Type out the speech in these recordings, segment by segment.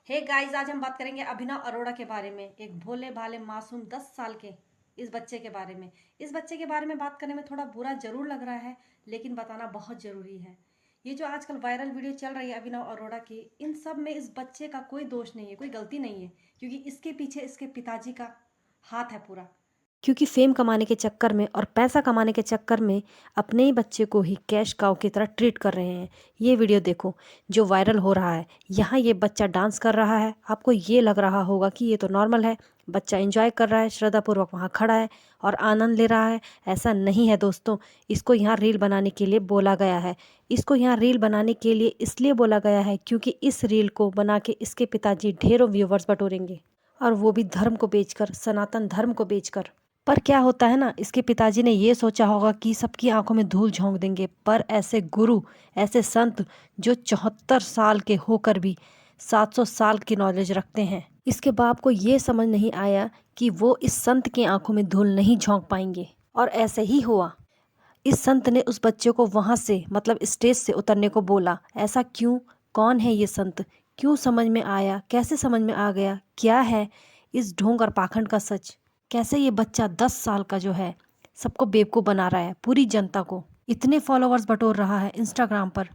Hey guys, आज हम बात करेंगे अभिनव अरोड़ा के बारे में। एक भोले भाले मासूम 10 साल के इस बच्चे के बारे में। इस बच्चे के बारे में बात करने में थोड़ा बुरा जरूर लग रहा है, लेकिन बताना बहुत ज़रूरी है। ये जो आजकल वायरल वीडियो चल रही है अभिनव अरोड़ा की, इन सब में इस बच्चे का कोई दोष नहीं है, कोई गलती नहीं है, क्योंकि इसके पीछे इसके पिताजी का हाथ है पूरा। क्योंकि फेम कमाने के चक्कर में और पैसा कमाने के चक्कर में अपने ही बच्चे को ही कैश काउ की तरह ट्रीट कर रहे हैं। ये वीडियो देखो जो वायरल हो रहा है। यहाँ ये बच्चा डांस कर रहा है, आपको ये लग रहा होगा कि ये तो नॉर्मल है, बच्चा एंजॉय कर रहा है, श्रद्धापूर्वक वहाँ खड़ा है और आनंद ले रहा है। ऐसा नहीं है दोस्तों, इसको यहाँ रील बनाने के लिए बोला गया है। इसको यहाँ रील बनाने के लिए इसलिए बोला गया है क्योंकि इस रील को बना के इसके पिताजी ढेरों व्यूवर्स बटोरेंगे, और वो भी धर्म को बेचकर, सनातन धर्म को बेचकर। पर क्या होता है ना, इसके पिताजी ने ये सोचा होगा कि सबकी आंखों में धूल झोंक देंगे, पर ऐसे गुरु, ऐसे संत जो 74 साल के होकर भी 700 साल की नॉलेज रखते हैं, इसके बाप को ये समझ नहीं आया कि वो इस संत की आंखों में धूल नहीं झोंक पाएंगे। और ऐसे ही हुआ। इस संत ने उस बच्चे को वहाँ से, मतलब स्टेज से उतरने को बोला। ऐसा क्यों? कौन है ये संत? क्यों समझ में आया? कैसे समझ में आ गया? क्या है इस ढोंग और पाखंड का सच? कैसे ये बच्चा 10 साल का जो है सबको बेवकूफ़ बना रहा है, पूरी जनता को इतने फॉलोअर्स बटोर रहा है इंस्टाग्राम पर,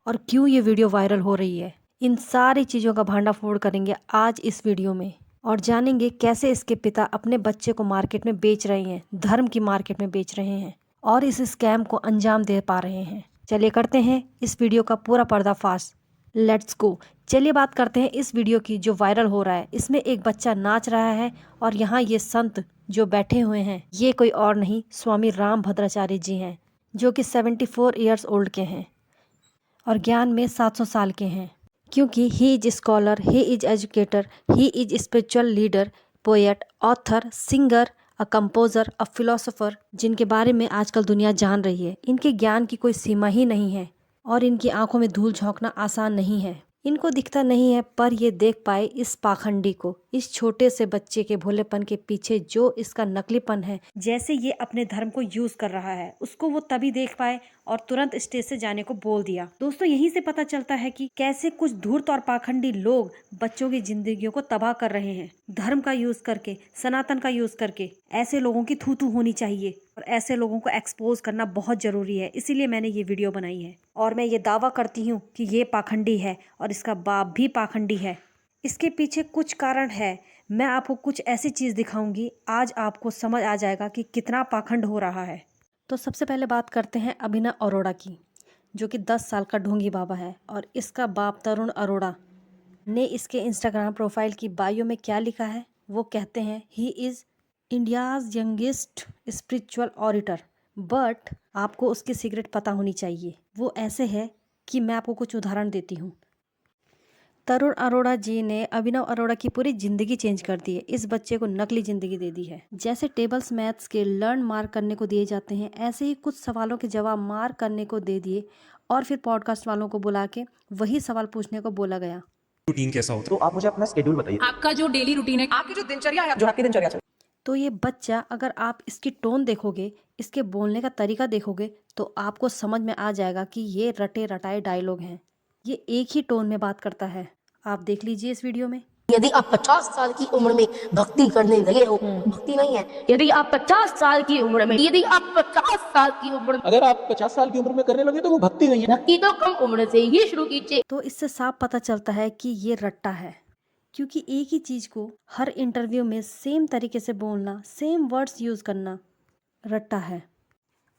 और क्यों ये वीडियो वायरल हो रही है? इन सारी चीज़ों का भांडाफोड़ करेंगे आज इस वीडियो में, और जानेंगे कैसे इसके पिता अपने बच्चे को मार्केट में बेच रहे हैं, धर्म की मार्केट में बेच रहे हैं, और इस स्कैम को अंजाम दे पा रहे हैं। चलिए करते हैं इस वीडियो का पूरा पर्दाफाश। Let's go. चलिए बात करते हैं इस वीडियो की जो वायरल हो रहा है। इसमें एक बच्चा नाच रहा है, और यहाँ ये संत जो बैठे हुए हैं ये कोई और नहीं, स्वामी राम भद्राचार्य जी हैं, जो कि 74 ईयर्स ओल्ड के हैं और ज्ञान में 700 साल के हैं। क्योंकि he is scholar, he is educator, he is spiritual leader, poet, author, singer, a composer, a philosopher, जिनके बारे में आजकल दुनिया जान रही है। इनके ज्ञान की कोई सीमा ही नहीं है, और इनकी आंखों में धूल झोंकना आसान नहीं है। इनको दिखता नहीं है, पर ये देख पाए इस पाखंडी को, इस छोटे से बच्चे के भोलेपन के पीछे जो इसका नकलीपन है, जैसे ये अपने धर्म को यूज कर रहा है, उसको वो तभी देख पाए और तुरंत स्टेज से जाने को बोल दिया। दोस्तों, यहीं से पता चलता है कि कैसे कुछ धूर्त और पाखंडी लोग बच्चों की जिंदगियों को तबाह कर रहे हैं, धर्म का यूज करके, सनातन का यूज करके। ऐसे लोगों की थू थू होनी चाहिए, और ऐसे लोगों को एक्सपोज करना बहुत जरूरी है। इसीलिए मैंने ये वीडियो बनाई है, और मैं ये दावा करती हूँ कि ये पाखंडी है और इसका बाप भी पाखंडी है। इसके पीछे कुछ कारण है। मैं आपको कुछ ऐसी चीज दिखाऊंगी, आज आपको समझ आ जाएगा कि कितना पाखंड हो रहा है। तो सबसे पहले बात करते हैं अभिनव अरोड़ा की, जो कि 10 साल का ढोंगी बाबा है। और इसका बाप तरुण अरोड़ा ने इसके इंस्टाग्राम प्रोफाइल की बायो में क्या लिखा है? वो कहते हैं he is India's youngest spiritual auditor. But आपको उसकी सीक्रेट पता होनी चाहिए। वो ऐसे है कि मैं आपको कुछ उदाहरण देती हूँ। तरुण अरोड़ा जी ने अभिनव अरोड़ा की पूरी जिंदगी चेंज कर दी है। इस बच्चे को नकली जिंदगी दे दी है। जैसे टेबल्स मैथ्स के लर्न मार्क करने को दिए जाते हैं, ऐसे ही कुछ सवालों के जवाब मार्क करने को दे दिए, और फिर पॉडकास्ट वालों को बुला के वही सवाल पूछने को बोला गया। रूटीन कैसा होता तो आप मुझे अपना शेड्यूल बताइए, आपका जो डेली रूटीन है, आपकी जो दिनचर्या है, जो आपकी दिनचर्या चल। तो ये बच्चा, अगर आप इसकी टोन देखोगे, इसके बोलने का तरीका देखोगे, तो आपको समझ में आ जाएगा कि ये रटे रटाए डायलॉग हैं। ये एक ही टोन में बात करता है। आप देख लीजिए इस वीडियो में। यदि आप 50 साल की उम्र में भक्ति करने लगे हो, भक्ति नहीं है। यदि आप 50 साल की उम्र में, यदि आप 50 साल की उम्र में, अगर आप 50 साल की उम्र में करने लगे तो वो भक्ति नहीं है। भक्ति तो कम उम्र से ही शुरू कीजिए। तो इससे साफ पता चलता है कि ये रट्टा है, क्योंकि एक ही चीज को हर इंटरव्यू में सेम तरीके से बोलना, सेम वर्ड्स यूज करना रट्टा है।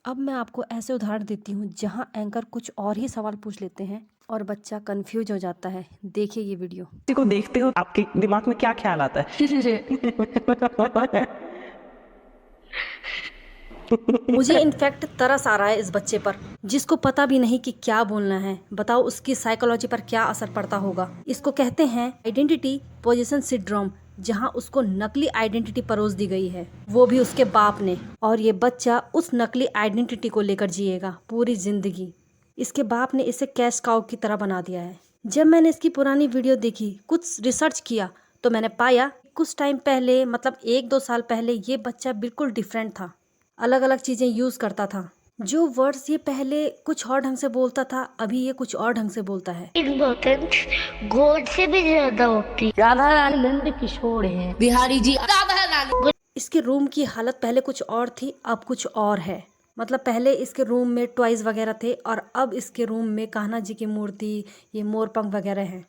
अब मैं आपको ऐसे उदाहरण देती हूँ जहाँ एंकर कुछ और ही सवाल पूछ लेते हैं और बच्चा कंफ्यूज हो जाता है। देखिए ये वीडियो। किसी को देखते हो आपके दिमाग में क्या ख्याल आता है? मुझे इनफैक्ट तरस आ रहा है इस बच्चे पर, जिसको पता भी नहीं कि क्या बोलना है। बताओ उसकी साइकोलॉजी पर क्या असर पड़ता होगा। इसको कहते हैं आइडेंटिटी पोजीशन सिंड्रोम, जहां उसको नकली आइडेंटिटी परोस दी गई है, वो भी उसके बाप ने। और ये बच्चा उस नकली आइडेंटिटी को लेकर जिएगा पूरी जिंदगी। इसके बाप ने इसे कैश काउ की तरह बना दिया है। जब मैंने इसकी पुरानी वीडियो देखी, कुछ रिसर्च किया, तो मैंने पाया कुछ टाइम पहले, मतलब 1-2 साल पहले, ये बच्चा बिल्कुल डिफरेंट था, अलग अलग चीज़ें यूज़ करता था। जो वर्ड्स ये पहले कुछ और ढंग से बोलता था, अभी ये कुछ और ढंग से बोलता है। इम्पोर्टेंस गॉड से भी ज्यादा होती। राधा रानी नंद किशोर है, बिहारी जी राधा रानी। इसके रूम की हालत पहले कुछ और थी, अब कुछ और है। मतलब पहले इसके रूम में टॉयज वगैरह थे और अब इसके रूम में कान्हा जी की मूर्ति, ये मोर पंख वगैरह हैं।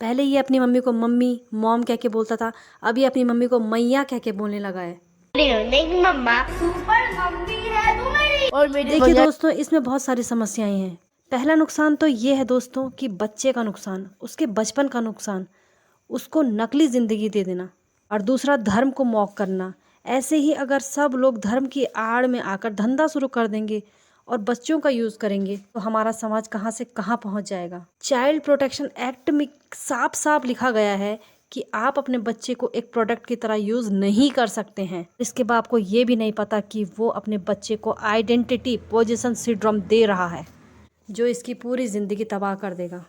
पहले ये अपनी मम्मी को मम्मी मॉम कह के बोलता था, अब ये अपनी मम्मी को मैया कह के बोलने लगा है। नहीं मम्मा, सुपर मम्मी है तू मेरी। और देखिए दोस्तों, इसमें बहुत सारी समस्याएं हैं। पहला नुकसान तो ये है दोस्तों कि बच्चे का नुकसान, उसके बचपन का नुकसान, उसको नकली जिंदगी दे देना। और दूसरा, धर्म को मॉक करना। ऐसे ही अगर सब लोग धर्म की आड़ में आकर धंधा शुरू कर देंगे और बच्चों का यूज करेंगे तो हमारा समाज कहाँ से कहाँ पहुँच जाएगा। चाइल्ड प्रोटेक्शन एक्ट में साफ साफ लिखा गया है कि आप अपने बच्चे को एक प्रोडक्ट की तरह यूज नहीं कर सकते हैं। इसके बाद आपको ये भी नहीं पता कि वो अपने बच्चे को आइडेंटिटी पोजीशन सिंड्रोम दे रहा है, जो इसकी पूरी जिंदगी तबाह कर देगा।